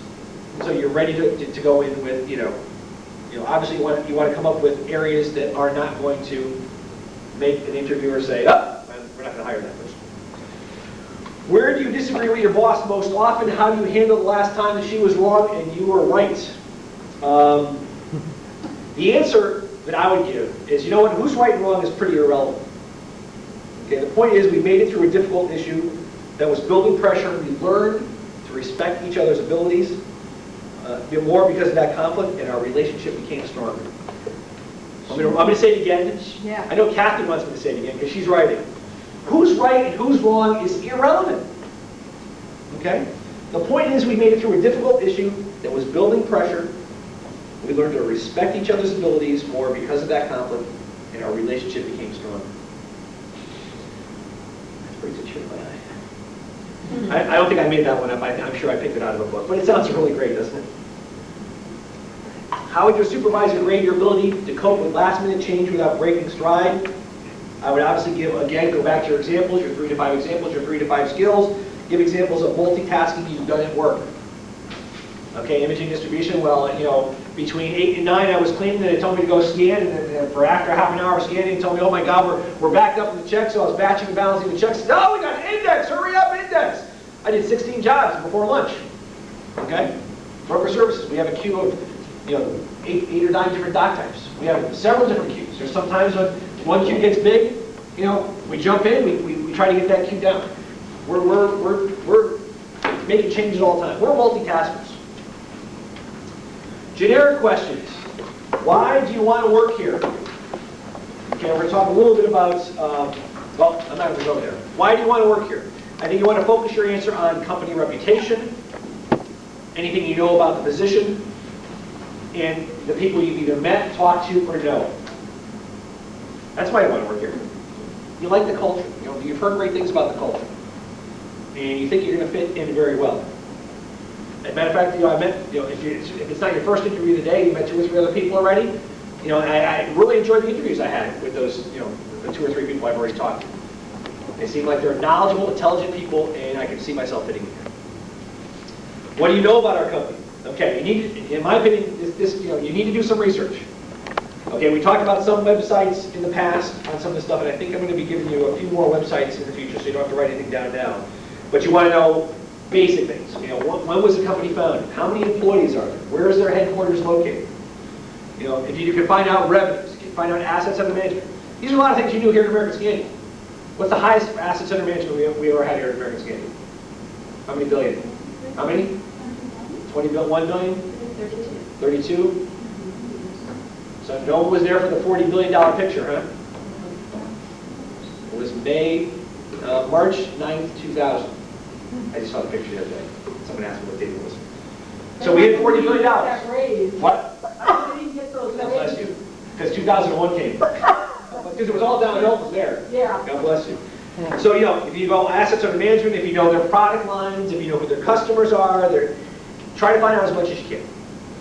S1: So you're ready to go in with, you know, obviously you want to come up with areas that are not going to make an interviewer say, oh, we're not going to hire that person. Where do you disagree with your boss most often? How do you handle the last time that she was wrong and you were right? The answer that I would give is, you know what, who's right and wrong is pretty irrelevant. Okay, the point is we made it through a difficult issue. that was building pressure. We learned to respect each other's abilities more because of that conflict, and our relationship became stronger. I'm going to say it again.
S4: Yeah.
S1: I know Kathy wants me to say it again because she's writing. Who's right and who's wrong is irrelevant. Okay? The point is we made it through a difficult issue that was building pressure. We learned to respect each other's abilities more because of that conflict, and our relationship became stronger. That brings a tear to my eye. I don't think I made that one up. I'm sure I picked it out of a book, but it sounds really great, doesn't it? How would your supervisor grade your ability to cope with last-minute change without breaking stride? I would obviously go back to your examples, your 3 to 5 examples, your 3 to 5 skills. Give examples of multitasking you've done at work. Okay, imaging distribution, well, between 8 and 9 I was cleaning, and they told me to go scan, and then for after half an hour of scanning, they told me, oh my God, we're backed up in the checks, so I was batching and balancing the checks. No, we got an index, hurry up, index. I did 16 jobs before lunch. Okay? Broker services, we have a queue of 8 or 9 different doc types. We have several different queues. There's sometimes when one queue gets big, we jump in, we try to get that queue down. We're making changes all the time. We're multitaskers. Generic questions. Why do you want to work here? Okay, we're going to talk a little bit about, well, I'm not going to go there. Why do you want to work here? I think you want to focus your answer on company reputation, anything you know about the position, and the people you've either met, talked to, or know. That's why you want to work here. You like the culture. You've heard great things about the culture. And you think you're going to fit in very well. As a matter of fact, I met, if it's not your first interview of the day, you met 2 or 3 other people already. I really enjoyed the interviews I had with those, the 2 or 3 people I've already talked to. They seem like they're knowledgeable, intelligent people, and I can see myself fitting in here. What do you know about our company? Okay, you need to, in my opinion, you need to do some research. Okay, we talked about some websites in the past on some of this stuff, and I think I'm going to be giving you a few more websites in the future, so you don't have to write anything down now. But you want to know basic things. When was the company founded? How many employees are there? Where is their headquarters located? If you can find out revenues, you can find out assets under management. These are a lot of things you knew here at American Scanning. What's the highest assets under management we ever had here at American Scanning? How many billion? How many? 20 billion? 1 billion? 32? So no one was there for the $40 billion picture, huh? It was March 9th, 2000. I just saw the picture the other day. Someone asked me what date it was. So we had $40 billion.
S4: That raise.
S1: What?
S4: I didn't get those
S1: God bless
S4: raises.
S1: you. Because 2001 came. Because it was all downhill from there.
S4: Yeah.
S1: God bless you. So, if you know assets under management, if you know their product lines, if you know who their customers are, try to find out as much as you can.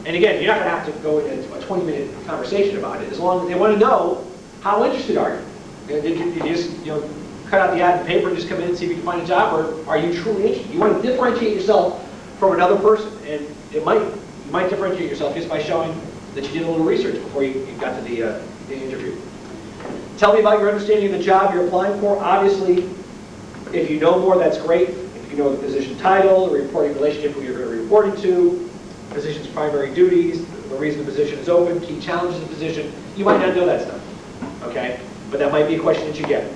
S1: And again, you're not going to have to go into a 20-minute conversation about it. As long as they want to know, how interested are you? Did you just, cut out the ad in the paper and just come in and see if you can find a job, or are you truly interested? You want to differentiate yourself from another person, and you might differentiate yourself just by showing that you did a little research before you got to the interview. Tell me about your understanding of the job you're applying for. Obviously, if you know more, that's great. If you know the position title, the reporting relationship, who you're going to be reporting to, position's primary duties, the reason the position is open, key challenges of the position, you might not know that stuff, okay? But that might be a question that you get.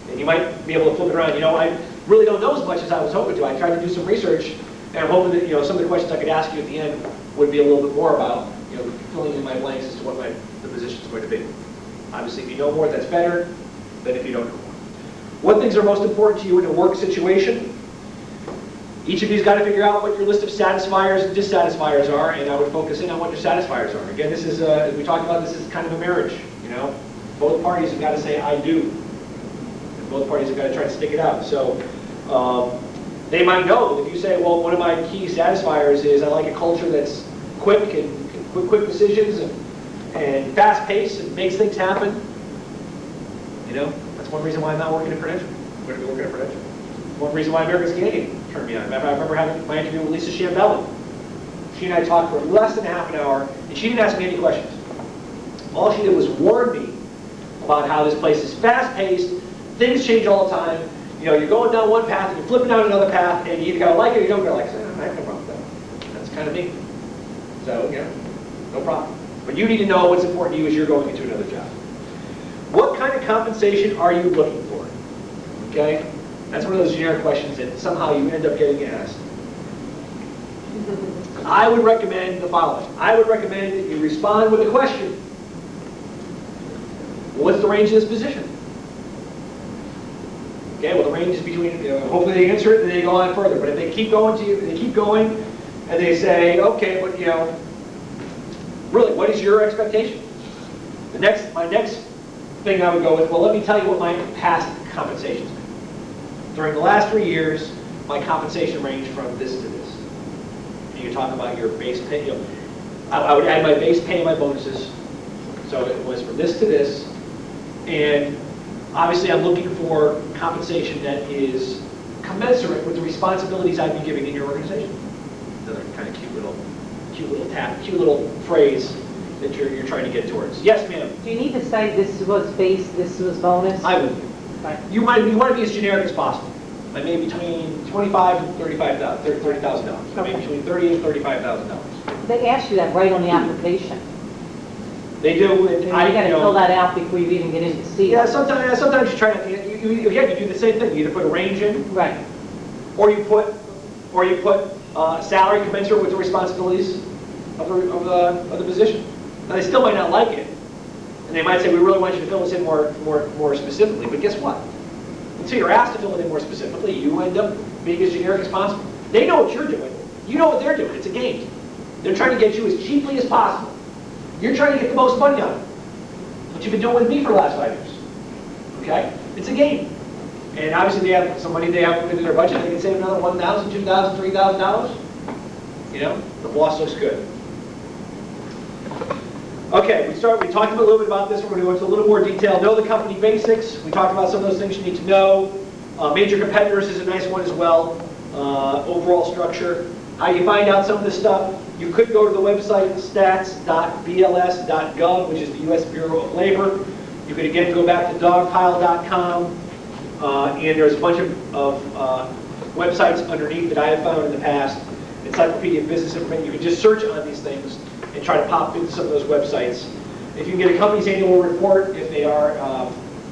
S1: And you might be able to flip it around. I really don't know as much as I was hoping to. I tried to do some research, and I'm hoping that, some of the questions I could ask you at the end would be a little bit more about, filling in my blanks as to what the position is going to be. Obviously, if you know more, that's better than if you don't know more. What things are most important to you in a work situation? Each of you's got to figure out what your list of satisfiers and dissatisfiers are, and I would focus in on what your satisfiers are. Again, this is, as we talked about, this is kind of a marriage, Both parties have got to say, I do. And both parties have got to try to stick it out. So they might know that if you say, well, one of my key satisfiers is I like a culture that's quick and quick decisions and fast-paced and makes things happen. That's one reason why I'm not working at Prudential. I'm going to be working at Prudential. One reason why American Scanning turned me on. I remember having my interview with Lisa Shambelli. She and I talked for less than half an hour, and she didn't ask me any questions. All she did was warn me about how this place is fast-paced, things change all the time. You're going down one path and you're flipping down another path, and you either gotta like it or you don't gotta like it. I have no problem with that. That's kind of me. So, no problem. But you need to know what's important to you as you're going into another job. What kind of compensation are you looking for? Okay? That's one of those generic questions that somehow you end up getting asked. I would recommend the following. I would recommend that you respond with a question. What's the range of this position? Okay, well, the range is between, hopefully they answer it and they go on further. But if they keep going to you, they keep going, and they say, okay, but really, what is your expectation? My next thing I would go with, well, let me tell you what my past compensation's been. During the last 3 years, my compensation ranged from this to this. And you talk about your base pay, I would add my base pay and my bonuses. So it was from this to this. And obviously I'm looking for compensation that is commensurate with the responsibilities I'd be giving in your organization. Another kind of cute little phrase that you're trying to get towards. Yes, ma'am.
S6: Do you need to say this was base, this was bonus?
S1: I would.
S6: Right.
S1: You want to be as generic as possible. Like maybe between $25,000 and $30,000. Maybe between $30,000 and $35,000.
S6: They ask you that right on the application.
S1: They do. And
S6: You gotta fill that out before you even get in to see it.
S1: Yeah, sometimes you try to. You do the same thing. You either put a range in,
S6: Right.
S1: or you put salary commensurate with the responsibilities of the position. Now they still might not like it, and they might say, "We really want you to fill this in more specifically." But guess what? Until you're asked to fill it in more specifically, you end up being as generic as possible. They know what you're doing. You know what they're doing. It's a game. They're trying to get you as cheaply as possible. You're trying to get the most money out of it. What you've been doing with me for the last 5 years. Okay? It's a game. And obviously they have some money they have within their budget. They can save another $1,000, $2,000, $3,000. The boss looks good. Okay, we talked a little bit about this. We're going to go into a little more detail. Know the company basics. We talked about some of those things you need to know. Major competitors is a nice one as well. Overall structure. How you find out some of this stuff. You could go to the website stats.bls.gov, which is the U.S. Bureau of Labor. You could again go back to dogpile.com, and there's a bunch of websites underneath that I have found in the past. Encyclopedia of Business Information. You can just search on these things and try to pop into some of those websites. If you can get a company's annual report, if they are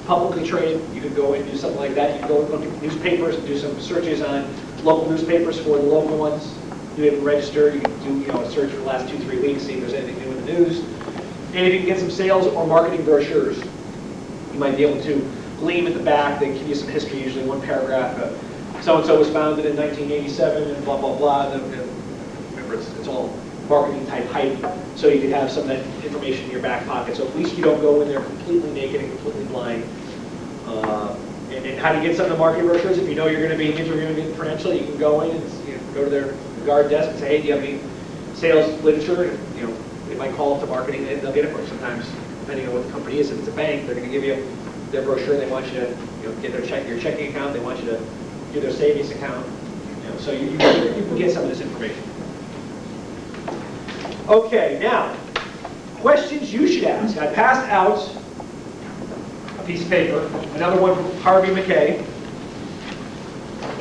S1: publicly traded, you can go and do something like that. You can go look at newspapers and do some searches on local newspapers for the local ones. You have them register. You can do a search for the last 2-3 weeks, see if there's anything new in the news. And if you can get some sales or marketing brochures, you might be able to gleam at the back. They give you some history, usually one paragraph. So-and-so was founded in 1987 and blah, blah, blah. Remember, it's all marketing type hype. So you can have some of that information in your back pocket. So at least you don't go in there completely naked and completely blind. And how do you get some of the marketing brochures? If you know you're going to be interviewing potentially, you can go in and go to their guard desk and say, hey, do you have any sales literature? They might call up to marketing and they'll get it for you. Sometimes, depending on what the company is, if it's a bank, they're going to give you their brochure. They want you to get your checking account. They want you to do their savings account. So you can get some of this information. Okay, now, questions you should ask. I passed out a piece of paper, another one from Harvey McKay.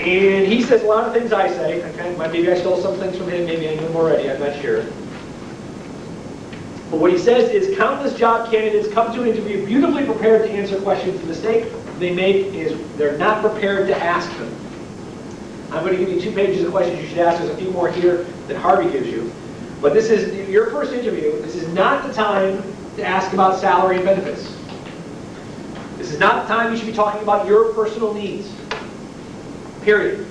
S1: And he says a lot of things I say. Okay, maybe I stole some things from him, maybe I knew them already, I'm not sure. But what he says is countless job candidates come to an interview beautifully prepared to answer questions. The mistake they make is they're not prepared to ask them. I'm going to give you 2 pages of questions you should ask. There's a few more here that Harvey gives you. But this is your first interview. This is not the time to ask about salary and benefits. This is not the time you should be talking about your personal needs. Period.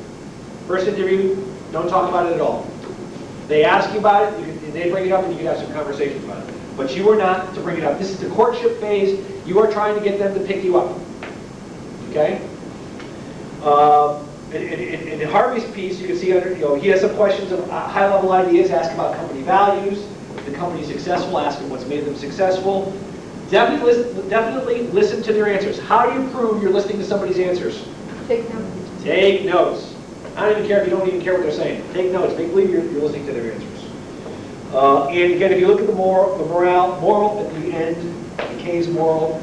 S1: First interview, don't talk about it at all. They ask you about it, and they bring it up, and you can have some conversation about it. But you are not to bring it up. This is the courtship phase. You are trying to get them to pick you up. Okay? In Harvey's piece, you can see under, he has some questions of high-level ideas. Ask about company values. If the company's successful, ask them what's made them successful. Definitely listen to their answers. How do you prove you're listening to somebody's answers?
S4: Take notes.
S1: Take notes. I don't even care if you don't even care what they're saying. Take notes. Make believe you're listening to their answers. And again, if you look at the moral at the end, McKay's moral,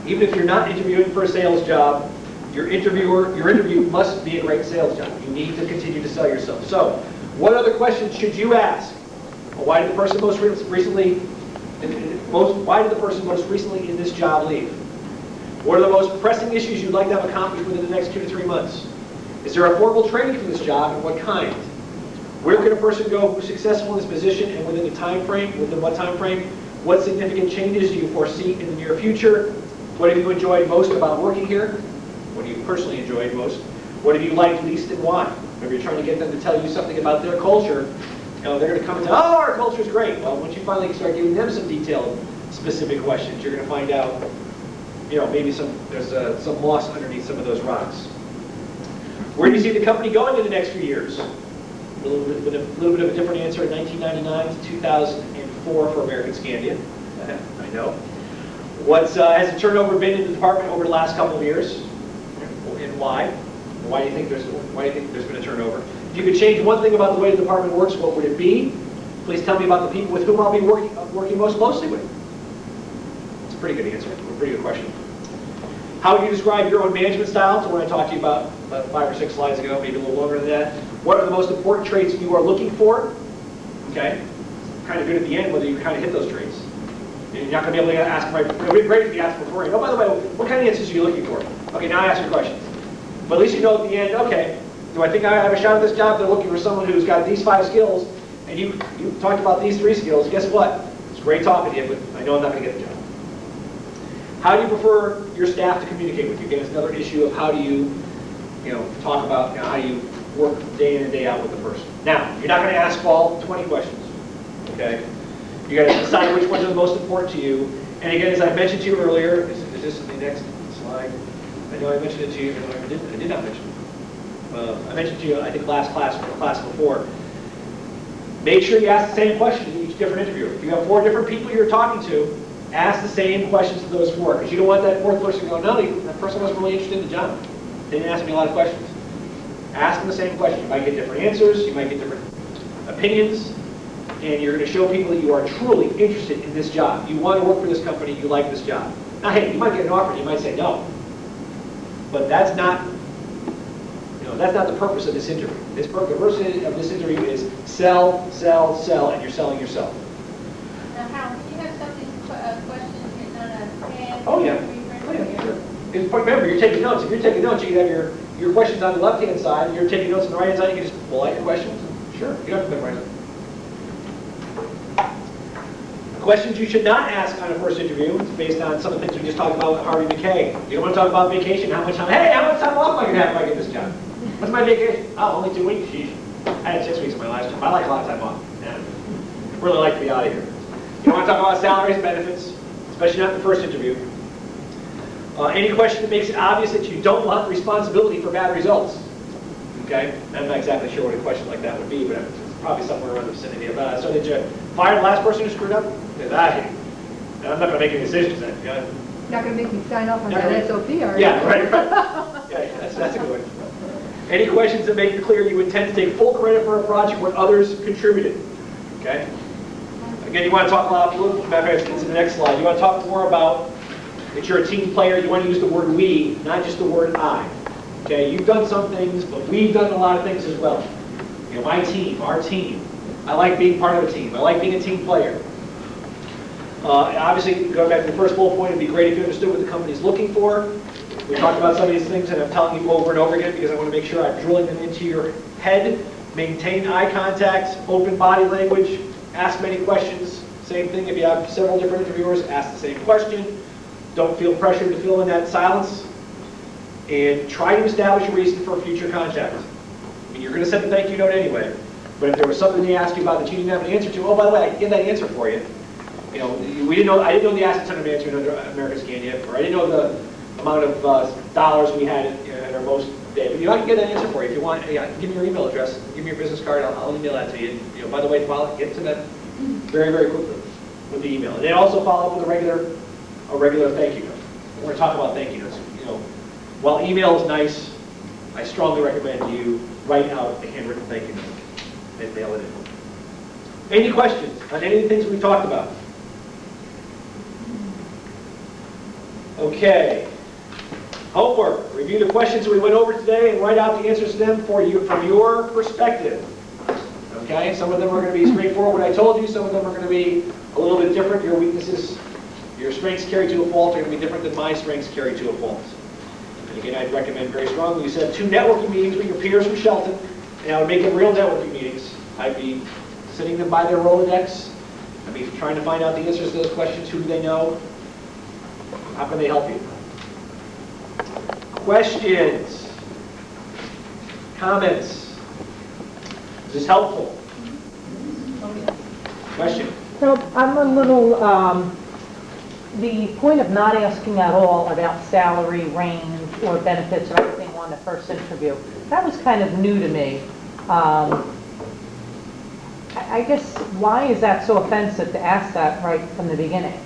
S1: even if you're not interviewing for a sales job, your interview must be a great sales job. You need to continue to sell yourself. So, what other questions should you ask? Well, why did the person most recently in this job leave? What are the most pressing issues you'd like to have accomplished within the next 2 to 3 months? Is there a formal training for this job, and what kind? Where can a person go who's successful in this position, and within the time frame? Within what time frame? What significant changes do you foresee in the near future? What have you enjoyed most about working here? What have you personally enjoyed most? What have you liked least and why? Maybe you're trying to get them to tell you something about their culture. You know, they're going to come and say, oh, our culture's great. Well, once you finally start giving them some detailed, specific questions, you're going to find out, you know, maybe there's some moss underneath some of those rocks. Where do you see the company going in the next few years? A little bit of a different answer in 1999 to 2004 for American Scandia. I know. Has the turnover been in the department over the last couple of years? And why? Why do you think there's been a turnover? If you could change one thing about the way the department works, what would it be? Please tell me about the people with whom I'll be working most closely with. It's a pretty good answer. A pretty good question. How would you describe your own management style? So when I talked to you about 5 or 6 slides ago, maybe a little longer than that. What are the most important traits you are looking for? Okay, kind of good at the end whether you kind of hit those traits. You're not going to be able to ask right. It would be great if you asked beforehand. Oh, by the way, what kind of answers are you looking for? Okay, now I ask your questions. But at least you know at the end. Okay, do I think I have a shot at this job? They're looking for someone who's got these 5 skills, and you talked about these 3 skills. Guess what? It's great talking to you, but I know I'm not going to get the job. How do you prefer your staff to communicate with you? Again, it's another issue of how do you talk about how you work day in and day out with the person. Now, you're not going to ask all 20 questions, okay? You got to decide which ones are the most important to you. And again, as I mentioned to you earlier, is this the next slide? I know I mentioned it to you, but I did not mention it. I mentioned to you, I think last class or the class before. Make sure you ask the same question to each different interviewer. If you have 4 different people you're talking to, ask the same questions to those 4, because you don't want that 4th person going, no, that person wasn't really interested in the job. They didn't ask me a lot of questions. Ask them the same question. You might get different answers, you might get different opinions, and you're going to show people that you are truly interested in this job. You want to work for this company, you like this job. Now, hey, you might get an offer, and you might say no. But that's not the purpose of this interview. The purpose of this interview is sell, sell, sell, and you're selling yourself.
S2: Now, Howard, do you have some of these questions written on a pad?
S1: Oh, yeah. Oh, yeah, sure. Remember, you're taking notes. If you're taking notes, you can have your questions on the left-hand side, and you're taking notes on the right-hand side, you can just pull out your questions. Sure, you don't have to memorize them. Questions you should not ask on a first interview, based on some of the things we just talked about with Harvey McKay. You don't want to talk about vacation, how much time off am I going to have if I get this job? What's my vacation? Oh, only 2 weeks. Sheesh. I had 6 weeks in my last job. I like a lot of time off. Yeah. Really like to be out of here. You don't want to talk about salaries, benefits, especially not in the first interview. Any question that makes it obvious that you don't want responsibility for bad results. Okay? I'm not exactly sure what a question like that would be, but it's probably somewhere around the vicinity of that. So did you fire the last person who screwed up? I'm not going to make any decisions then.
S4: You're not going to make me sign off on that SOP, are you?
S1: Yeah, right. Yeah, that's a good one. Any questions that make it clear you intend to take full credit for a project where others contributed? Okay? Again, you want to talk about, it's in the next slide, you want to talk more about that you're a team player, you want to use the word we, not just the word I. Okay, you've done some things, but we've done a lot of things as well. You know, my team, our team. I like being part of a team. I like being a team player. Obviously, going back to the first bullet point, it'd be great if you understood what the company's looking for. We talked about some of these things, and I'm telling you over and over again because I want to make sure I'm drilling them into your head. Maintain eye contact, open body language, ask many questions. Same thing, if you have several different interviewers, ask the same question. Don't feel pressured to fill in that silence. And try to establish a reason for future contact. I mean, you're going to send a thank you note anyway, but if there was something they asked you about that you didn't have an answer to, oh, by the way, I can get that answer for you. You know, I didn't know the assets under management under American Scandia, or I didn't know the amount of dollars we had at our most day. But I can get that answer for you if you want. Hey, give me your email address, give me your business card, I'll email that to you. You know, by the way, get to that very, very quickly with the email. And then also follow up with a regular thank you note. We're going to talk about thank you notes. You know, while email is nice, I strongly recommend you write out a handwritten thank you note and mail it in. Any questions on any of the things we've talked about? Okay. Homework. Review the questions we went over today and write out the answers to them for you from your perspective. Okay? Some of them are going to be straightforward, what I told you. Some of them are going to be a little bit different. Your weaknesses, your strengths carry to a fault are going to be different than my strengths carry to a fault. And again, I'd recommend very strongly you set up 2 networking meetings with your peers from Shelton, and I would make them real networking meetings. I'd be sitting them by their Rolodex. I'd be trying to find out the answers to those questions. Who do they know? How can they help you? Questions? Comments? Is this helpful? Question?
S6: So I'm a little, the point of not asking at all about salary, range, or benefits or anything on the first interview, that was kind of new to me. I guess, why is that so offensive to ask that right from the beginning?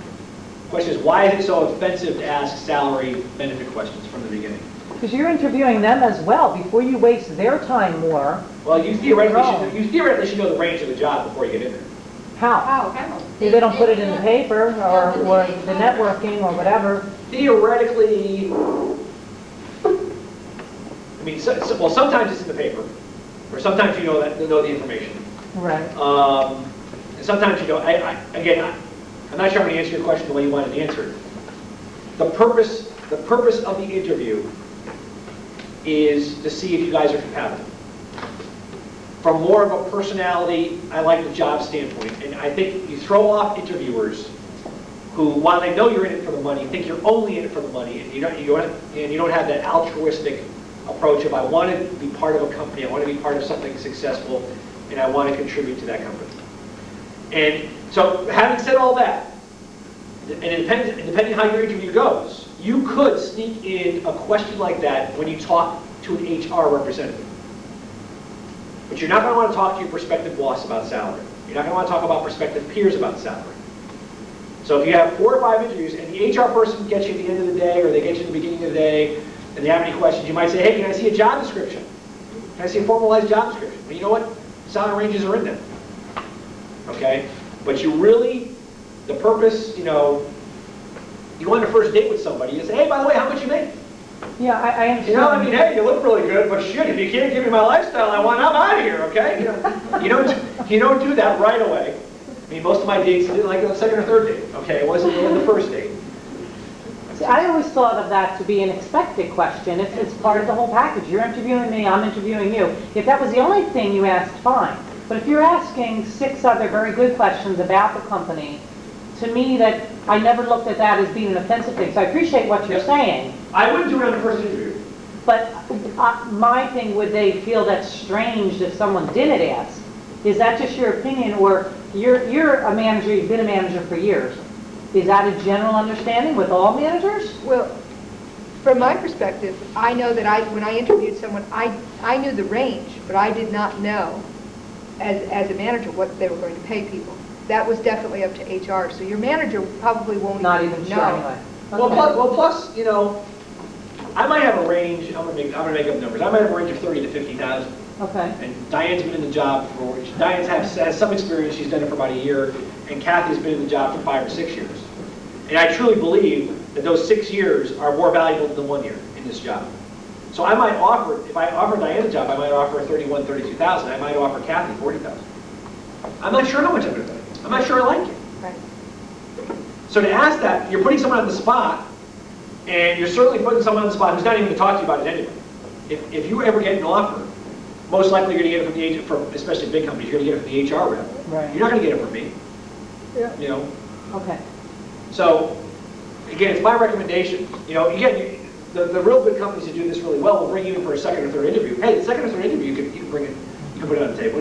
S1: Question is, why is it so offensive to ask salary benefit questions from the beginning?
S6: Because you're interviewing them as well, before you waste their time more.
S1: Well, you theoretically should know the range of the job before you get in there.
S6: How? If they don't put it in the paper, or the networking, or whatever.
S1: Theoretically, I mean, well, sometimes it's in the paper, or sometimes you know the information.
S6: Right.
S1: And sometimes you don't. Again, I'm not sure I'm going to answer your question the way you wanted to answer it. The purpose of the interview is to see if you guys are compatible. From more of a personality, I like the job standpoint, and I think you throw off interviewers who, while they know you're in it for the money, think you're only in it for the money, and you don't have that altruistic approach of I want to be part of a company, I want to be part of something successful, and I want to contribute to that company. And so, having said all that, and depending how your interview goes, you could sneak in a question like that when you talk to an HR representative. But you're not going to want to talk to your prospective boss about salary. You're not going to want to talk about prospective peers about salary. So if you have 4 or 5 interviews and the HR person gets you at the end of the day, or they get you at the beginning of the day, and they have any questions, you might say, hey, can I see a job description? Can I see a formalized job description? Well, you know what? Salary ranges are in there. Okay? But you really, the purpose, you go on a first date with somebody, you say, hey, by the way, how much you make?
S6: Yeah, I understand.
S1: You know, I mean, hey, you look really good, but shit, if you can't give me my lifestyle I want, I'm out of here, okay? You don't do that right away. I mean, most of my dates did like the second or third date, okay? It wasn't the first date.
S6: See, I always thought of that to be an expected question. It's part of the whole package. You're interviewing me, I'm interviewing you. If that was the only thing you asked, fine. But if you're asking 6 other very good questions about the company, to me, that I never looked at that as being an offensive thing. So I appreciate what you're saying.
S1: I wouldn't do it on the first interview.
S6: But my thing, would they feel that's strange if someone didn't ask? Is that just your opinion, or you're a manager, you've been a manager for years? Is that a general understanding with all managers?
S4: Well, from my perspective, I know that when I interviewed someone, I knew the range, but I did not know, as a manager, what they were going to pay people. That was definitely up to HR, so your manager probably won't
S6: Not
S4: even
S6: even
S4: know.
S6: sure anyway.
S1: Well, plus, I might have a range. I'm gonna make up numbers. I might have a range of 30 to 50,000.
S6: Okay.
S1: And Diane's been in the job Diane has some experience. She's done it for about a year, and Kathy's been in the job for 5 or 6 years. And I truly believe that those 6 years are more valuable than the 1 year in this job. So I might offer, if I offer Diane a job, I might offer 31, 32,000. I might offer Kathy 40,000. I'm not sure how much I'm going to pay. I'm not sure I like it.
S4: Right.
S1: So to ask that, you're putting someone on the spot, and you're certainly putting someone on the spot who's not even going to talk to you about it anyway. If you ever get an offer, most likely you're going to get it from the agent, especially big companies, you're going to get it from the HR rep.
S6: Right.
S1: You're not going to get it from me.
S6: Yeah.
S1: Okay. So, again, it's my recommendation. Again, the real good companies that do this really well will bring you in for a second or third interview. Hey, the second or third interview, you can bring it, you can put it on the table.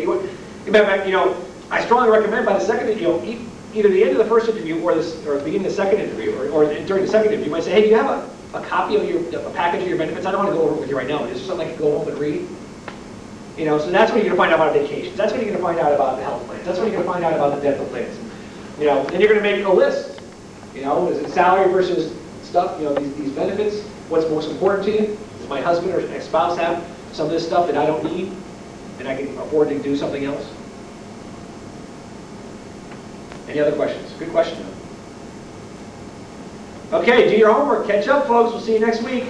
S1: I strongly recommend by the second, either the end of the first interview or the beginning of the second interview, or during the second interview, you might say, hey, do you have a copy of a package of your benefits? I don't want to go over it with you right now, but is there something I can go home and read? So that's when you're going to find out about vacations. That's when you're going to find out about the health plans. That's when you're going to find out about the dental plans. Then you're going to make a list. Is it salary versus stuff? These benefits. What's most important to you? Does my husband or ex-spouse have some of this stuff that I don't need, and I can afford to do something else? Any other questions? Good question. Okay, do your homework. Catch up, folks. We'll see you next week.